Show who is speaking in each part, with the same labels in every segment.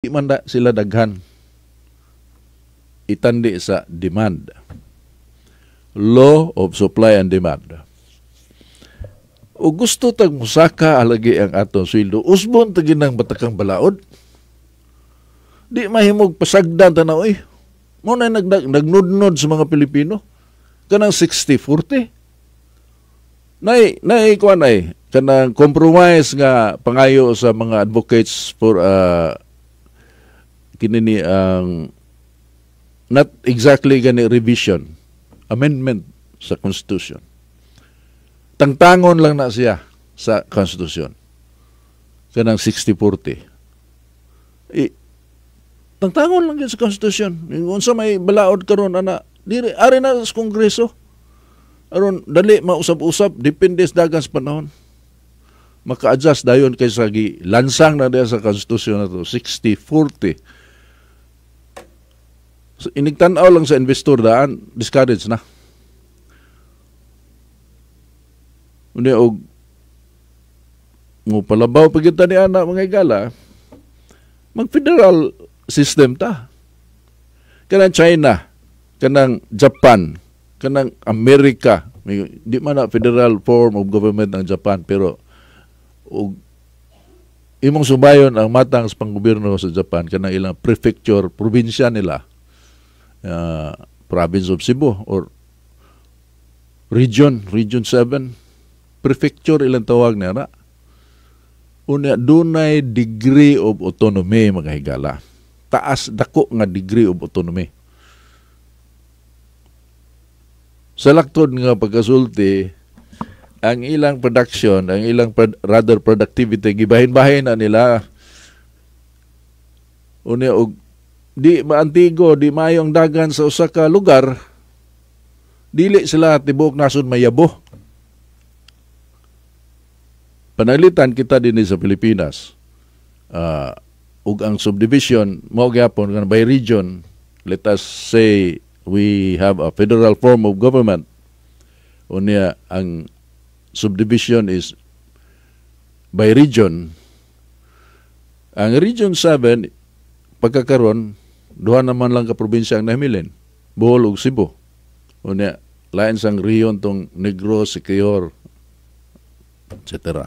Speaker 1: Di man sila daghan itandi sa demand. Law of supply and demand. O gusto tag musaka alagi ang atong sweldo, usbon tagin ng batakang balaod. Di mahimog pasagdan tanaw eh. Mo na nagnudnod sa mga Pilipino. Kanang 60-40. Nay kuan ay kanang compromise nga pangayo sa mga advocates for kinini ang not exactly gani revision, amendment sa Constitution. Tangtangon lang na siya sa Constitution. Kanang 60-40. Tangtangon lang yan sa Constitution. Unsa may balaod karon ana, diri ari na sa Kongreso. Aron dali mausap-usap depende sa dagan sa panahon. Maka-adjust dayon kay sa lansang na diya sa Constitution na to 60-40. So, inigtanaw lang sa investor daan, discourage na. Unya og mo palabaw pagita ni ana mga igala, mag-federal system ta. Kanang China, kanang Japan, kanang Amerika, di man na federal form of government ang Japan, pero og imong subayon ang matang sa panggobyerno sa Japan, kanang ilang prefecture, probinsya nila, province of Cebu or region 7, prefecture ilang tawag niya. Unya dunay degree of autonomy mga higala. Taas dako nga degree of autonomy. Sa laktod nga pagkasulti, ang ilang production, ang ilang rather productivity, gibahin-bahin na nila. Unya og di maantigo, di maayo ang dagan sa usa ka lugar, dili sila tibuok nasod mayabo. Panalitan kita din sa Pilipinas, ug ang subdivision, mao gyapon nga by region, let us say we have a federal form of government. Unya ang subdivision is by region. Ang Region 7, pagkakaroon, duha naman lang ka probinsya ang nahimilin, Bohol ug Cebu. Unya, lain sang rehiyon tong Negros, Siquijor, etc.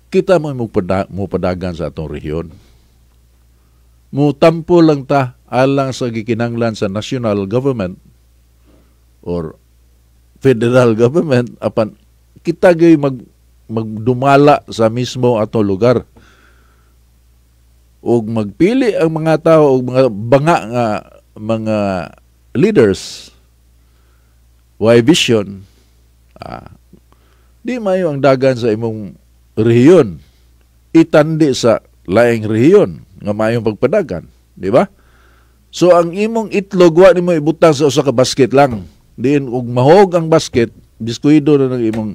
Speaker 1: Kita mo padagan sa atong rehiyon. Mutampo lang ta alang sa gikinanglan sa national government or federal government apan kita gay magdumala sa mismo atong lugar ug magpili ang mga tao og mga banga nga mga leaders why vision di mayo ang dagan sa imong rehiyon itandi sa laing rehiyon nga mayong pagpadagan, di ba? So ang imong itlog wa nimo ibutang sa usa ka basket lang. Diin ug mahog ang basket, diskuido na ng imong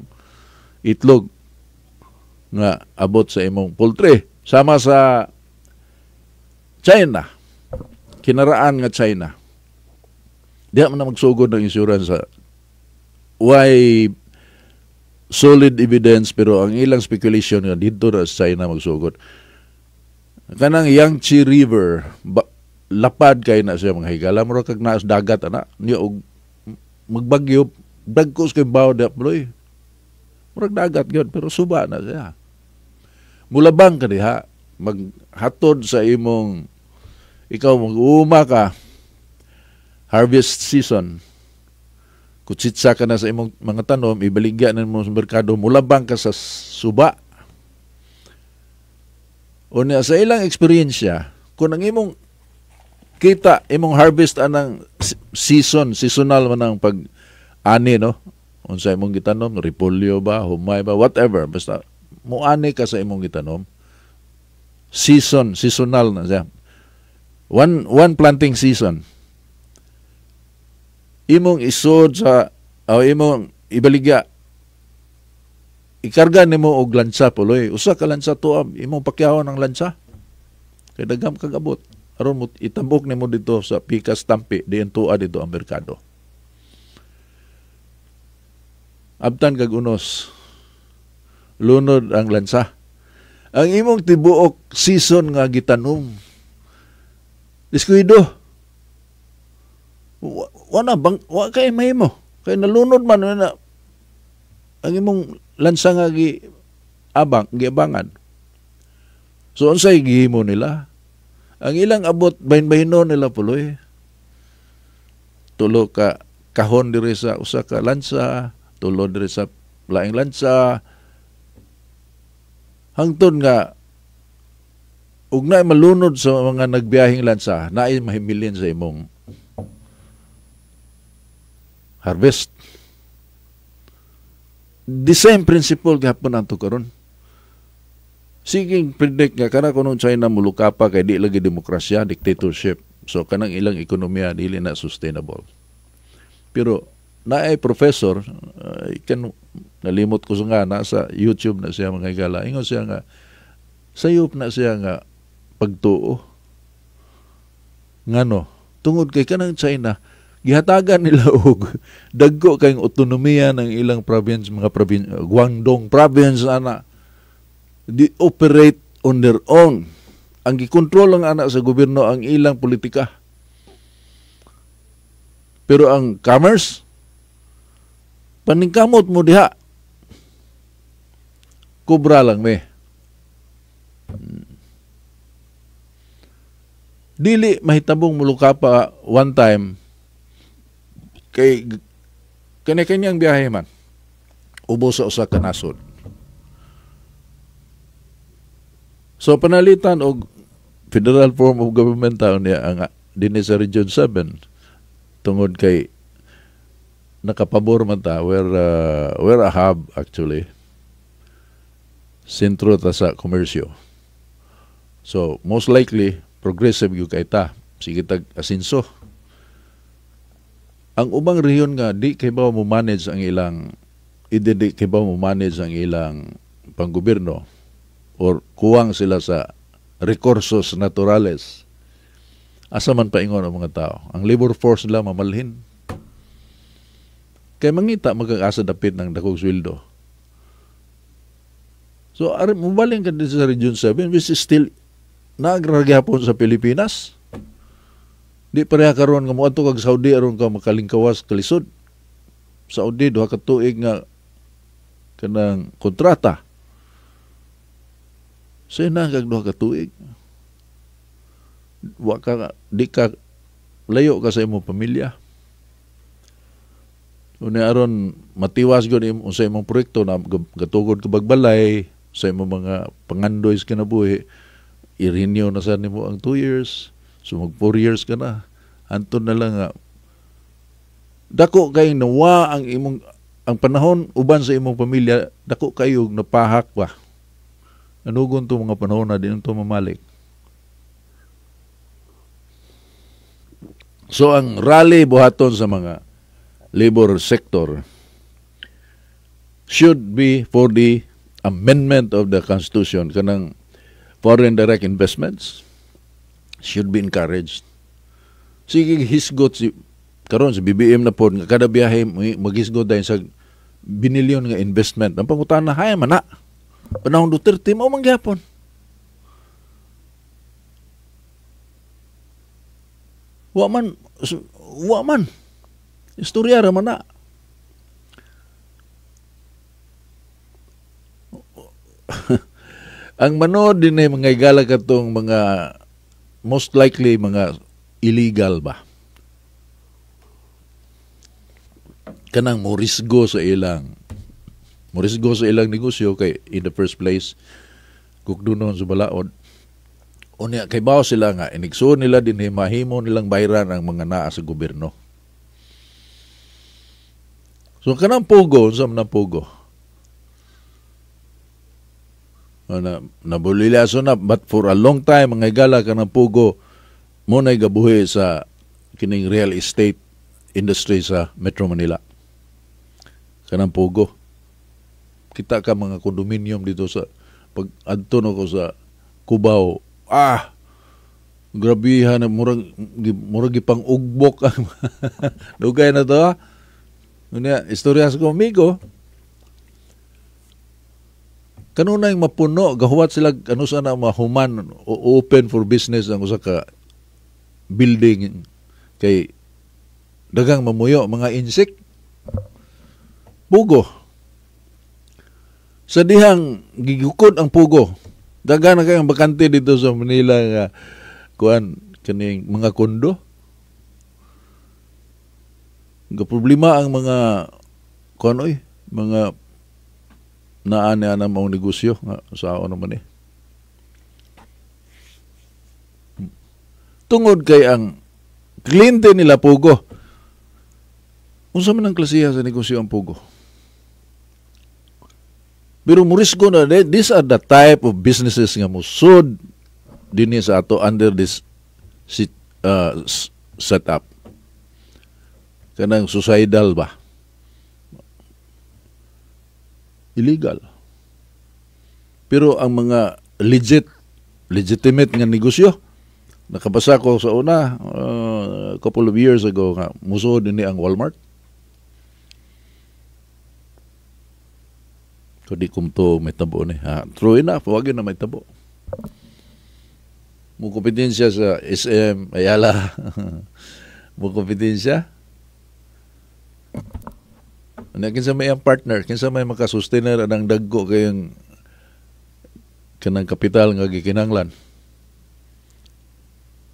Speaker 1: itlog nga abot sa imong poultry. Sama sa China, kinaraan nga China. Diha man na magsugod ng insurance sa why solid evidence, pero ang ilang speculation nga dito na sa China magsugod. Kanang Yangtze River, lapad kay na siya mga higala, mura kag naas dagat ana, niya og magbagyo, dagkos kay bawo da ploy. Murag dagat gyud pero suba na siya. Mulabang ka diha, maghatod sa imong ikaw mag-uuma ka harvest season. Kutsitsa ka na sa imong mga tanom, ibaligya na mo sa merkado, mulabang ka sa suba. O niya, sa ilang eksperyensya, kung ang imong kita, imong harvest anang seasonal man ang pag-ani, no? Kung sa imong gitanom, repolyo ba, humay ba, whatever, basta muani ka sa imong gitanom, seasonal na siya. One planting season. Imong isod sa imong ibaligya ikarga nimo og lansa puloy, usa ka lansa tuam, imong pakyawon ang lansa kay dagam kag abot aron mo itambok nimo dito sa Pikas Tampi diin tuwa dito ang merkado. Abtan kag unos lunod ang lansa. Ang imong tibuok season nga gitanom. Diskuido. Wa kay mahimo. Kay nalunod man na ang imong lansa nga giabangan. So unsay gihimo nila? Ang ilang abot bahin-bahinon nila puloy. Tulo ka kahon diri sa usa ka lansa, tulo diri sa laing lansa. Hangtod nga ug naay malunod sa mga nagbiyaheng lansa, naay mahimilin sa imong harvest. The same principle gihapon anto karon. Sige predict nga kana kuno China mulukapa kay di lagi demokrasya, dictatorship. So kanang ilang ekonomiya dili na sustainable. Pero naay professor nalimot ko nga nasa YouTube na siya mga gala. Ingon siya nga sayop na siya nga pagtuo. Ngano tungod kay kanang China gihatagan nila og dagko kayong otonomiya ng ilang province, mga province, Guangdong province ana di operate on their own. Ang gikontrol lang ana sa gobyerno ang ilang politika. Pero ang commerce paningkamot mo diha. Kubra lang me. Dili mahitabong mulukapa one time kay kanya-kanyang biyahe man. Ubos sa usa ka nasod. So panalitan og federal form of government taon niya ang dinhi sa Region 7 tungod kay nakapabor man ta where a hub actually sentro ta sa komersyo. So most likely progressive gyud kay ta sige tag asinso. Ang ubang rehiyon nga di kay ba mo manage ang ilang di kay ba mo manage ang ilang panggobyerno or kuwang sila sa recursos naturales. Asa man paingon ang mga tao. Ang labor force nila mamalhin. Kay mangita magkakasa dapit ng dakong sweldo. So, mubaling ka din sa Region 7 which is still nagragyapon sa Pilipinas. Di pareha karon nga moadto kag Saudi aron ka makalingkawas kalisod. Saudi duha ka tuig nga kanang kontrata. So na kag duha ka tuig. Wa ka di ka layo ka sa imong pamilya. Una aron matiwas gyud sa imong proyekto na gatugod ka bagbalay sa imong mga pangandoy sa kinabuhi. I-renew na sa nimo ang 2 years. So mag 4 years ka na. Anton na lang nga dako kay nawa ang panahon uban sa imong pamilya, dako kayo napahak ba. Anugon to mga panahon na din to mamalik. So ang rally buhaton sa mga labor sector should be for the amendment of the Constitution. Kanang foreign direct investments should be encouraged. Sige hisgot si karon sa BBM na pod nga kada biyahe maghisgot dayon sa binilyon nga investment. Ang pangutana hay man na. Panahon Duterte mao man gyapon. Wa man. Istorya ra man na. Ang manood din ay mga igala katong mga most likely mga illegal ba. Kanang morisgo sa ilang negosyo kay in the first place kukdunon sa balaod. Unya kay bawo sila nga inigsoon nila din mahimo nilang bayran ang mga naa sa gobyerno. So kanang pugo sa man pugo. Nabulilaso na but for a long time mga igala kanang pugo mo na gabuhi sa kining real estate industry sa Metro Manila. Kanang pugo. Kita ka mga condominium dito sa pag adto no ko sa Cubao. Grabihan na murag gipang ugbok ang dugay na to. Unya istorya sa amigo. kanunay mapuno, gahuwat sila, ano sana mahuman, open for business ang usa ka building kay dagang mamuyo, mga insect, pugo. Sa dihang gigukod ang pugo, dagan na kayong bakante dito sa Manila nga kuan kaning mga kondo. Problema ang mga kuan mga naani ana mao negosyo nga sao naman tungod kay ang kliyente nila pugo. Unsa man ang klasiya sa negosyo ang pugo? Pero murisgo na these are the type of businesses nga musud dinhi sa ato under this setup. Kanang suicidal ba? Illegal. Pero ang mga legitimate nga negosyo, nakabasa ko sa una, couple of years ago, nga musod din ang Walmart. So di kumto may tabo ni. True enough, wag yun na may tabo. Mukompetensya sa SM, Ayala. Mukompetensya. Kinsa may ang partner, kinsa may makasustainer ng dagko kayong kanang kapital nga gikinahanglan.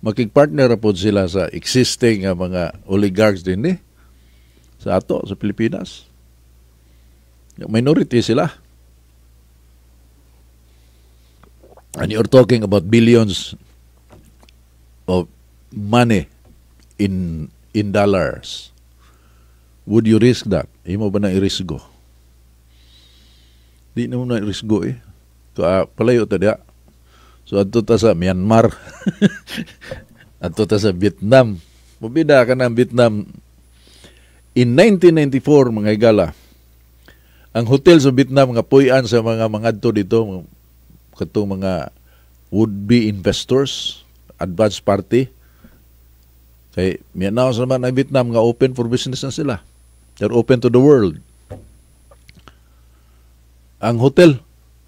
Speaker 1: Makig-partner po sila sa existing nga mga oligarchs din sa ato, sa Pilipinas. Minority sila. And you're talking about billions of money in dollars. Would you risk that? Imo ba na irisgo? Di na mo na irisgo palayo ta dia. So adto ta sa Myanmar. Adto ta sa Vietnam. Mubida ka ng Vietnam. In 1994 mga higala, ang hotel sa Vietnam nga puy-an sa mga mangadto dito katong mga would-be investors, advance party. Kay mi-announce naman ang Vietnam nga open for business na sila. They're open to the world. Ang hotel,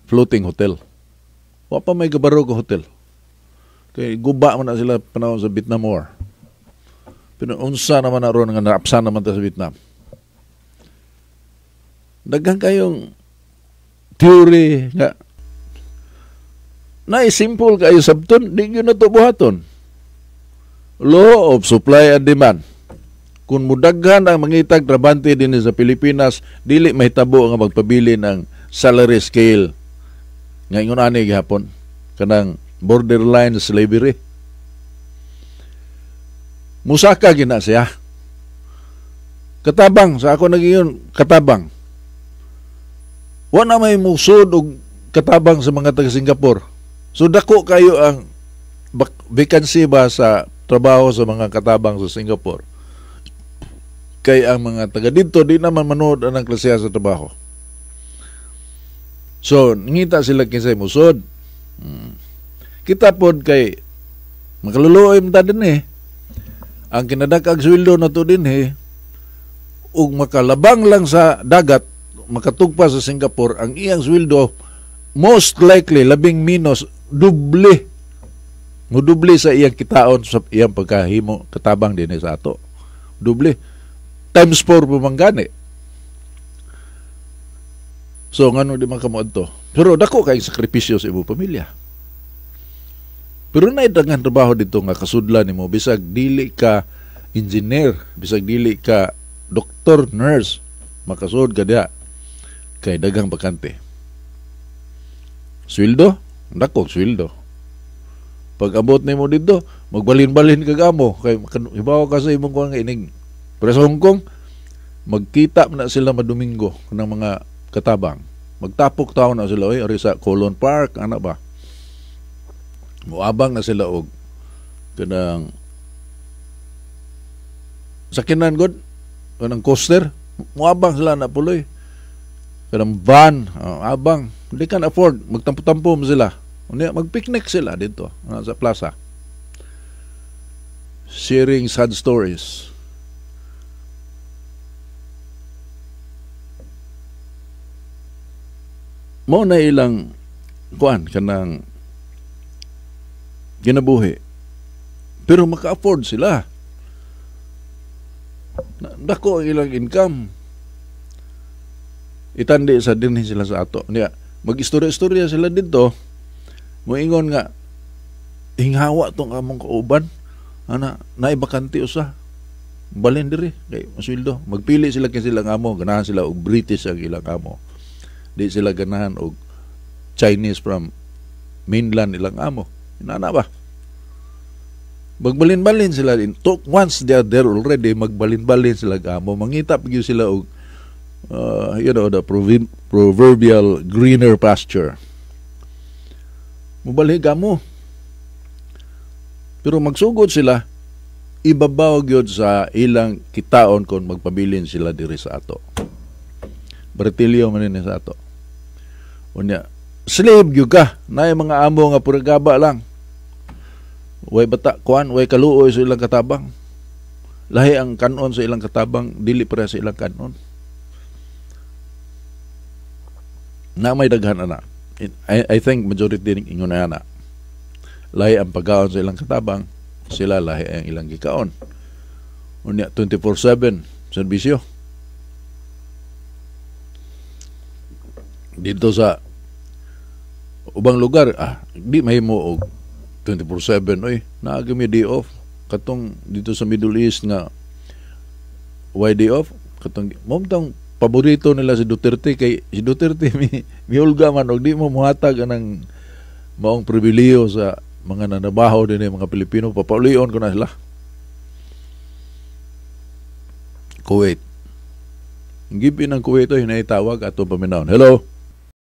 Speaker 1: floating hotel. Wa pa may gabarog hotel. Kay guba man na sila panahon sa Vietnam War. Pero unsa naman na ron nga naapsan naman ta sa Vietnam. Daghang kayong theory nga simple kayo sabton, di yun na to buhaton. Law of supply and demand. Kung mudaghan ang mangitag trabante din sa Pilipinas, dili mahitabo nga magpabili ng salary scale. Ngayon ani gihapon kanang borderline slavery. Musaka gina siya. Katabang sa ako nagiyon katabang. Wa na may musod og katabang sa mga taga Singapore. So dako kayo ang vacancy ba sa trabaho sa mga katabang sa Singapore. Kay ang mga taga dito di naman manood ang klase sa trabaho. So ngita sila kinsay musod. Kita pod kay makaluluoy ta din ang kinadak-ag sweldo na to din ug makalabang lang sa dagat makatugpa sa Singapore ang iyang sweldo most likely labing minus doble muduble sa iyang kitaon sa iyang pagkahimo katabang din sa ato. Doble times 4 pumanggani. So ngano di man kamuad to. Pero dako kay sakripisyo sa imong pamilya. Pero naidagan trabaho dito nga kasudlan nimo bisag dili ka engineer, bisag dili ka doktor, nurse, makasud ka diha kay daghang bakante. Sweldo, dako sweldo. Pag abot nimo dito, magbalin-balin ka gamo kay ibaw ka sa imong kuan nga ining pero sa Hong Kong magkita na sila madomingo ng mga katabang. Magtapok taon na sila ari sa Colon Park, ana ba? Muabang na sila og kanang sakinan god kanang coaster, muabang sila na puloy. Kanang van, abang, hindi kan afford magtampo-tampo mo sila. Unya magpicnic sila dito sa plaza. Sharing sad stories. Mao na ilang kuan kanang ginabuhi. Pero maka-afford sila. Dako ang ilang income. Itandi sa dinhi sila sa ato. Niya, mag-istorya-istorya sila dito. Moingon nga, hinghawa tong among kauban. Ana, naibakanti usa. Balin diri kay masweldo. Magpili sila kay silang amo, ganahan sila og British ang ilang amo. Di sila ganahan og Chinese from mainland ilang amo. Inana ba? Magbalin-balin sila din. Once they are there already, magbalin-balin sila amo. Mangita pa sila og the proverbial greener pasture. Mubalik mo. Pero magsugod sila, ibabaw gyud sa ilang kitaon kung magpabilin sila diri sa ato. Bertilyo man ni sa ato. Unya, slave gyud ka, naay mga amo nga purgaba lang. Way bata kuan, way kaluoy sa ilang katabang. Lahi ang kanon sa ilang katabang, dili para sa ilang kanon. Na may daghan ana. I think majority din ingon na ana. Lahi ang pagkaon sa ilang katabang, sila lahi ang ilang gikaon. Unya 24/7 serbisyo. Dito sa ubang lugar, di mahimo og 24/7 oy, naagi mi day off. Katong dito sa Middle East nga why day off? Katong momtang paborito nila si Duterte kay si Duterte miulga man og di mo muhatag anang maong pribiliyo sa mga nanabaho din mga Pilipino. Papaulion ko na sila. Kuwait. Gipin ng Kuwait ay naitawag ato paminaon. Hello.